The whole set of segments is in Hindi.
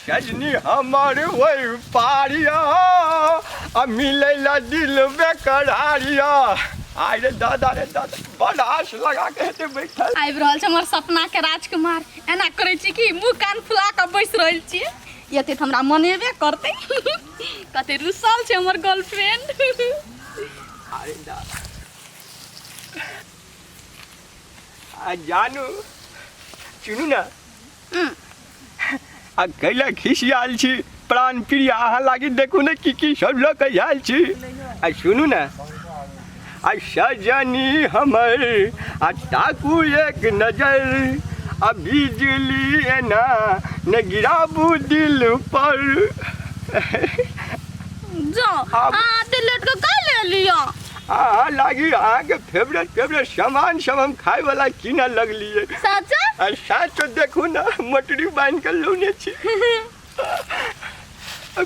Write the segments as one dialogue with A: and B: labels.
A: सजनी हमारे वही पारिया मिलेला दिल बेकरारिया। अरे दादा रे दादा बड़ा आस लगा के हेते बैठल
B: आबि रहल छै हमर सपना के राजकुमार। एना करै छी कि मुंह कान फुला के बैस रहल छी, एते त हमरा मनेबे करतै। कते रुसल छै हमर गर्लफ्रेंड।
A: अरे दादा जानू सुनू ना कैला खिसियाल छी प्राण प्रिय अहाँ लागी देखू ने की सब लोग कहियाल छी। सुनू ना सजनी हमर ताकू एक नजर बिजली एना न गिराबू दिल पर।
B: जो ते लेट के का ले लियो
A: लागी अहाँ के फेवरेट सामान सब हम खाए वाला किना लगलिए।
B: सच्चा
A: साच देखू ना मटरी बांध के लौने छी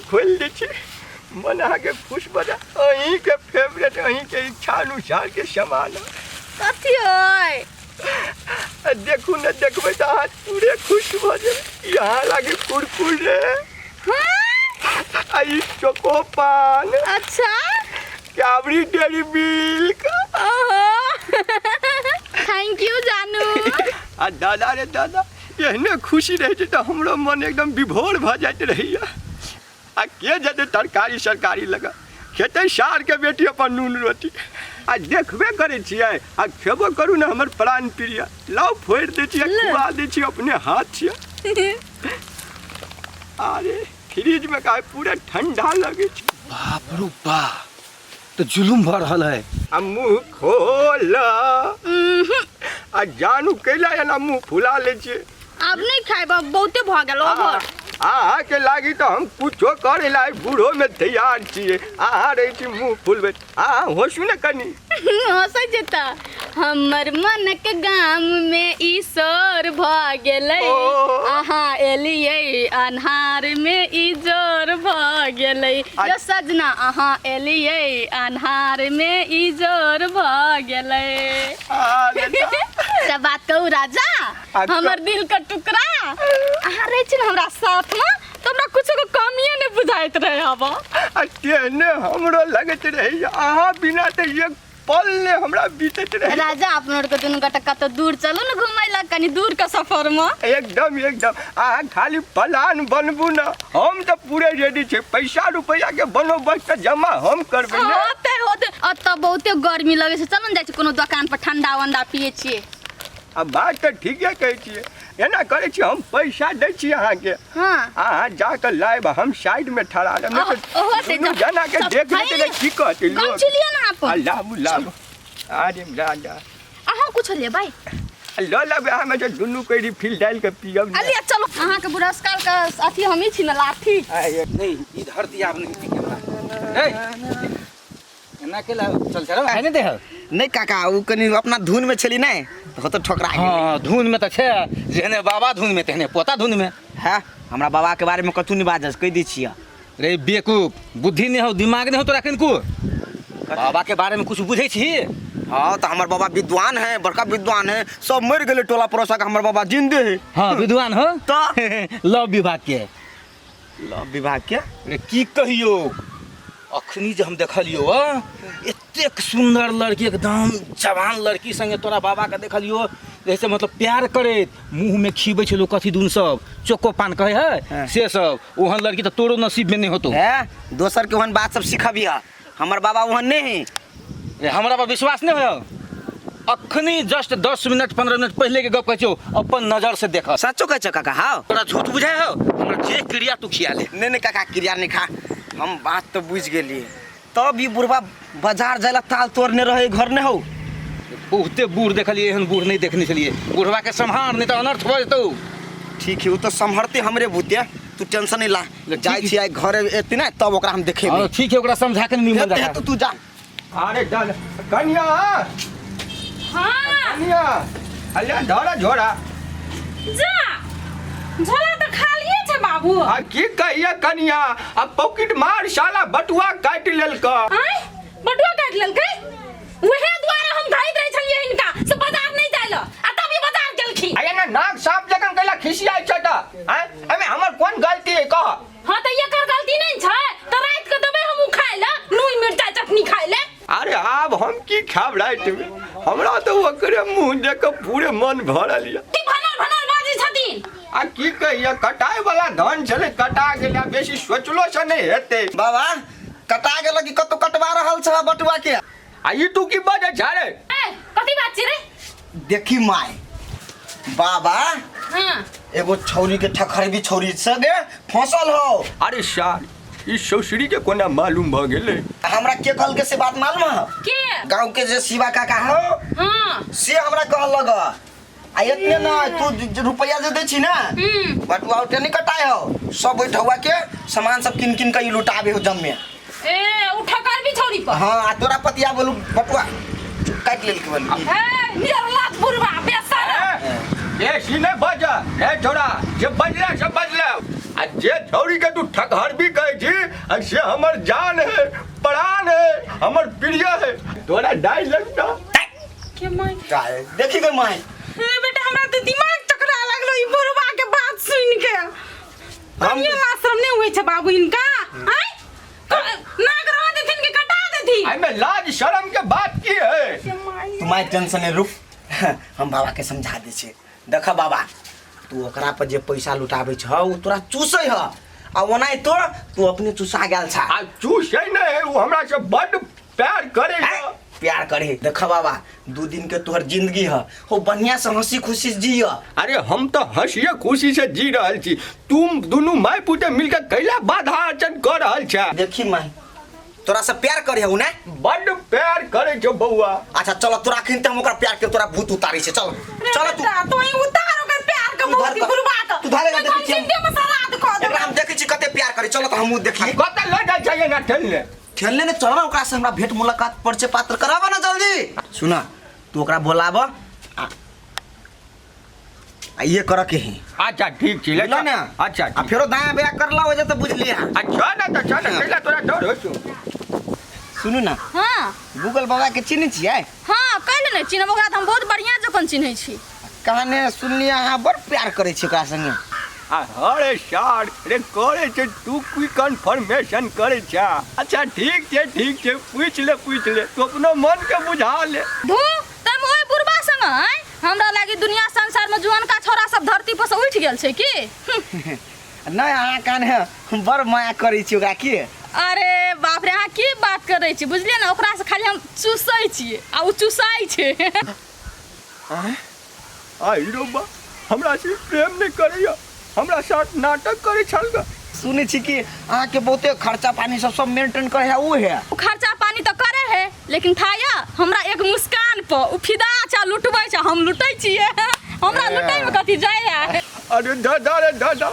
A: खोल दे छी मन अहाँ के खुश बजा अहीं के फेवरेट अहीं के इच्छा अनुसार के सामान
B: कथी होय
A: देखू ना देखबे त अहाँ पूरे खुश भ जाए। यहाँ लागे कुरकुरे आई चोको पान
B: अच्छा
A: Cabri dairy milk.
B: Thank you जानू।
A: दादा रे दादा एहने खुशी रहे तो हमरो मन एकदम विभोर भ जाइत रहिया। के जते तरकारी सरकारी लगा खेते सार के बेटी अपन नून रोटी देखबे करे छियै खेबो करू ना हमर प्राण प्रिय। लाओ फोड़ दे छियै खुआ दे छियै अपने हाथ से। अरे फ्रिज में का पूरा ठंडा लगे छै।
C: बाप रे बाप तो जुलुम भ रहल है।
A: मुंह खोल जानू कैला एना मुंह फुला ले छियै।
B: अब नहीं खाइब बहुते भ गेल ओवर।
A: अहाँ के लागी तो हम कुछो करे ला बूढ़ो में तैयार छियै। अहाँ रहे छी मुंह फुलबे होसू ने कनी
B: हंसै जेता हमर मन के गाम में ईश्वर भ गेलै अहाँ एलियै अन्हार में इजोर भ गेलै। यो सजना अहाँ एलियै अन्हार में इजोर भ गेलै। सब बात कहू राजा हमर दिल का टुकड़ा अहाँ रहे छी हमरा साथ में तो हमरा कुछ को कमिए नहीं बुझाइत रहे। अब
A: तेने हमरो लगत रहे अहाँ बिना तो एक पल ने हमरा बीतत रहे।
B: राजा अपनोर के दुनु गोटा कत दूर चलू न घुमै ला कनी दूर के सफर में।
A: एकदम अहाँ खाली प्लान बनबू ना हम तो पूरे रेडी छे। पैसा रुपया के बंदोबस्त जमा हम करबे।
B: होते होते अत बहुते गर्मी लगे छै चल न जाय छी कोनो दुकान पर ठंडा वंडा पिए छी।
A: अब बात तो ठीके कहै छियै एना करे छी हम पैसा दै छी अहाँ के। अहाँ जाके लाइब हम साइड में ठहरा लेब जना के देख लेते की कहते लोग।
B: चलिए ना आप
A: लाबू अरे राजा
B: अहाँ कुछ ले भाई
A: लो लेबे हमें जो दुनू के रिफिल डाल के पियब।
B: अलिया चलो अहाँ के पुरस्कार का अथी हम ही छी ना लाठी
C: नहीं ई धरती आप नहीं ए एना केला चल चलो है ने देह
D: नहीं काका उ कनी अपना धुन में छली नहीं तो ठोकरा गेल।
C: हां धुन में त छे जेने बाबा धुन में तेने पोता धुन में
D: है। हमरा बाबा के बारे में कथु नहीं बाजस कह दी छिया।
C: रे बेकूफ बुद्धि नहीं हो दिमाग नहीं हो तोरा कनको बाबा के बारे में कुछ बुझे छी।
D: हां तो हमर बाबा विद्वान है बड़का विद्वान है सब मर गेले टोला पड़ोसा के हमर बाबा जिंदे है।
C: हां विद्वान हो
D: तो
C: लव विभाग के रे की कहियो अखनी जे हम देखलियो एतेक सुंदर लड़की एकदम जवान लड़की संगे तोरा बाबा के देखलियो जैसे मतलब प्यार करे मुंह में खीबे छलो कथी दून सब चोको पान कहे है से सब ओहन लड़की तो तोरो नसीब में नहीं होतो
D: है। दोसर के ओहन बात सब सिखाबिया हमर बाबा ओहन नहीं
C: रे हमरा पर विश्वास नहीं हो। अखनी जस्ट 10 मिनट 15 मिनट पहले के गप कहछो अपन नजर से देख
D: सच्चो कह काका। हां
C: तोरा झूठ बुझाय हो हमरा जे क्रिया तू खिया ले।
D: नहीं काका क्रिया नहीं खा हम बात तो बुझ गेलिए। तब भी बुढ़वा बाजार जाला ताल तोड़ने रहे घर नहीं हो।
C: बहुते बूढ़ देखलिए एहन बूढ़ नहीं देखने चलिए बुढ़वा के संभार नहीं तो अनर्थ हो जतो।
D: ठीक है वो तो संभरते हमरे बुते तू टेंशन नहीं ला जाय छी आई घर एती ना तब ओकरा हम देखेबे।
C: हां ठीक है ओकरा समझा के निमन जा
D: तो तू जा।
A: अरे डाल कन्या
B: हां
A: कन्या अल्ला धरा झोरा
B: जा झोला तो खालिए छै बाबू।
A: की कहिए कन्या अब पॉकेट मार साला बटुआ काट लेलका।
B: बटुआ काट लेलकै उहे द्वारा हम भाग रहे छलिए इनका से बाजार नहीं जाइलो आ तब ये बाजार गेलखिन।
E: छी
A: अरे ना नाक साफ जगन कैला खिसिया छटा हैं एमे हमर कोन गलती है कह
E: हाँ तो ये कर गलती नहीं छै तो रात के देबे हम खाए ला नून मिर्चा चटनी खाए ले
A: अरे आब हम की खाब रात में हमरा तो ओकरे मुंह देख के पूरे मन भरल या
E: ती भनल भनल बाजी छथिन
A: आ की कहिया कटाए वाला धान छले कटा गेला बेसी सोचलो से नहीं हेते
D: बाबा कटा गेल कि कतो कटवा रहल छ बटुआ के
A: आ ई तू की बाजे झारे
E: ए कथी बात छी रे
D: देखी माय बाबा
E: हां
D: एगो छौरी के ठखरबी छौरी सगे फसल हो
A: अरे सार ई ससुरी के कोना मालूम भ गेले
D: हमरा के कहल के से बात मालूम है
E: के
D: गांव के जे शिवा काका हो
E: हां
D: से हमरा कहल लग आ इतने ना तू रुपया जे दे छी ना बटुआ उठे नहीं कटाए हो सब बैठवा के सामान सब किन किन के लुटावे हो जम में
E: ए उठा कर भी छोड़ी पर
D: हां आ तोरा पतिया बोलू बटुआ काट लेल के बोलू
E: ए निरला बुरबा बेसर
A: बेसी ने बजा ए छोरा जे बजला से बजला आ जे छौरी के तू ठकहर भी कहै छी आ से हमर जान है प्राण है हमर प्रिय है तोरा डाई लगता
E: के माय
D: काय देखी गई माय
E: ए बेटा हमरा तो दिमाग चकरा लागलो ई बुरबा के बात सुन के हम ये मासरम नहीं हुए छ बाबू इनका आई नाग रवा देथिन के कटा देथि
A: आई में लाज शर्म के बात की है
D: तू माय टेंशन रुक हम बाबा के समझा दे छे देख बाबा तू ओकरा पर जे पैसा लुटावे छ उ तोरा चूसै ह आ ओनाय तू अपने चूसा गेल छ
A: आ चूसै नहीं है वो हमरा से बड़ प्यार करे है
D: प्यार करे देख बाबा 2 दिन के तोहर जिंदगी है हो बढ़िया से हंसी खुशी जिय
A: अरे हम तो हंसिए खुशी से जी रहल छी तुम दोनों माय पुते मिलकर कैला बाधा अर्चन कर रहल छ
D: देखी माय तोरा से प्यार करे हूं ना
A: बड़ प्यार करे छो बउआ
D: अच्छा चलो तोरा खिन हम ओकरा प्यार के तोरा भूत उतारी से चल चल तू
E: तो ही उतारो के प्यार के बहुत बुरबा के
D: तू धारे ना देखी
E: चिंता में सराद खो दे
D: एकरा हम देखै छी कते प्यार करे चलो तो हमहु देखी
A: कत ले जाय चाहिए ना ठेलने
D: खेलने ने चल ना ओकरा से हमरा भेंट मुलाकात परिचय पात्र कराबा ना जल्दी सुना तू ओकरा बोलाब आ ये कर के ही
A: अच्छा ठीक छी ले
D: बोला ना
A: अच्छा
D: आ फेरो दाया बैक करला हो त बुझ लिया
A: अच्छा ना तो चल कैला तोरा डर हो छु
D: सुनू ना
B: हाँ
D: गूगल बाबा के चिन्ह छियै
B: हाँ कैले नहीं चिन्हब ओकरा तऽ हम बहुत बढ़िया जखन चिन्है छी
D: कहने सुनलिए अहाँ बड़ प्यार करे छी ओकरा संगे
A: अरे सार रे करे छे तू कोई कंफर्मेशन करे छा अच्छा ठीक छे पूछ ले तू अपनो मन के बुझा ले
B: धू तम ओए बुरबा संग हैं हमरा लागी दुनिया संसार में जुआन का छोरा सब धरती पर से उठ गेल छै की
D: नहीं अहाँ कहने बड़ माया करे छी ओकरा की
B: अरे बाप रे अहाँ की बात करै छी बुझलिए ना ओकरा से खाली हम चूसै छी आ उ चूसाई छै
A: आई रो बा हमरा से प्रेम नहीं करैया हमरा साथ नाटक करे छल ग
D: सुने छी कि अहाँ के बहुते खर्चा पानी सब मेंटेन करे है वो है
B: उ खर्चा पानी तो करे है लेकिन थाया हमरा एक मुस्कान पर उ फिदा छ लुटबै छ हम लुटै छियै हमरा लुटै में कथि जाय है
A: अरे दादा रे दादा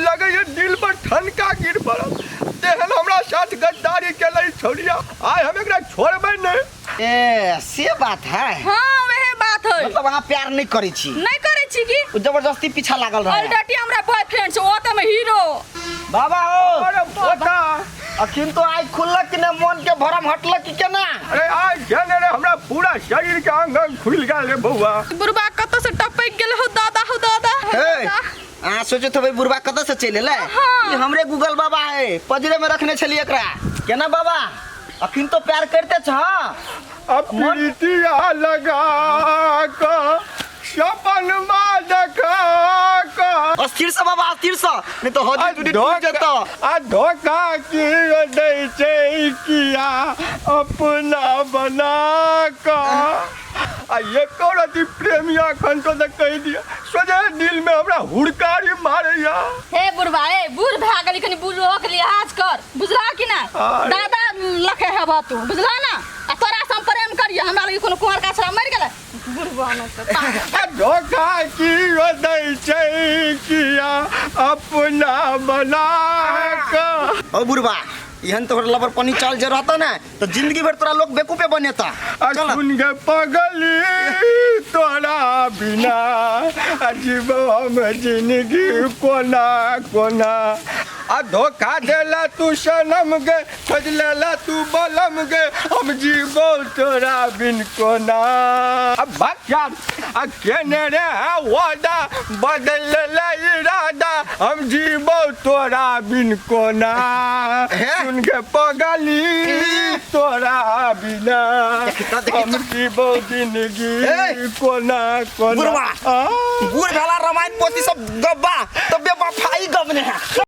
A: लगे ये दिल पर ठनका गिर पड़ा तेहन हमरा साथ गद्दारी केलै छोड़िया आय हम एकरा छोड़बै नहीं
D: ए से बात है
B: हां वही बात है
D: मतलब अहाँ प्यार नहीं करे छी
B: नहीं करे छी की
D: उ जबरदस्ती पीछा लागल रहे
B: ऑलरेडी हमरा बॉयफ्रेंड छ ओ त में हीरो
D: बाबा हो
A: अरे पोता
D: अखिन तो आज खुलक कि ना मन के भरम हटलक कि केना
A: अरे आज जाने रे हमरा पूरा शरीर के अंग खुल गेल रे बउआ
B: बुरबा कत से टपक गेल हो दादा
D: हे अहाँ सोचत होबै बुरबा कत से चल एलै ई हमरे गूगल बाबा है पजरे में रखने छली एकरा केना बाबा अखिन तो प्यार करते छ
A: अब प्रीतिया लगा का सपन में देखा का
D: अस्थिर से बाबा अस्थिर से नहीं तो हो दूरी टूट जतो
A: आ धोखा की दै छै किया अपना बना का आ ये कौरती प्रेमिया खन तो कह दिया सोचे दिल में हमरा हुड़कारी मारैया
B: हे बुरबा ए बूढ़ भा गेली कनी बुढ़ो के लिहाज कर बुझला कि ना दादा लखे है बात तू बुझला ना आ तोरा से हम प्रेम करिए हमरा लगी कोनो कुंवर का छरा मर गेलै बुढ़वा न त
A: धोखा की दै छै किया अपना बना का
D: ओ बुरबा इहन तोहर लबर पानी चल जे रहता ना तो जिंदगी भर तोरा लोग बेकूफे बनेता चल
A: सुन गे पगली तोरा बिना जीव हम जिंदगी कोना कोना आ धोखा देला तू सनम गे खोज लेला तू बलम गे हम जीबो तोरा बिन कोना अब भाग्या आ केने रे वादा बदल ले इरादा हम जीबो तोरा बिन कोना सुन के पगली तोरा बिना हम जीबो जिंदगी कोना कोना
D: बुढ़वा बुढ़ भेला रामायण पोथी सब गब्बा तबे वफाई गबने है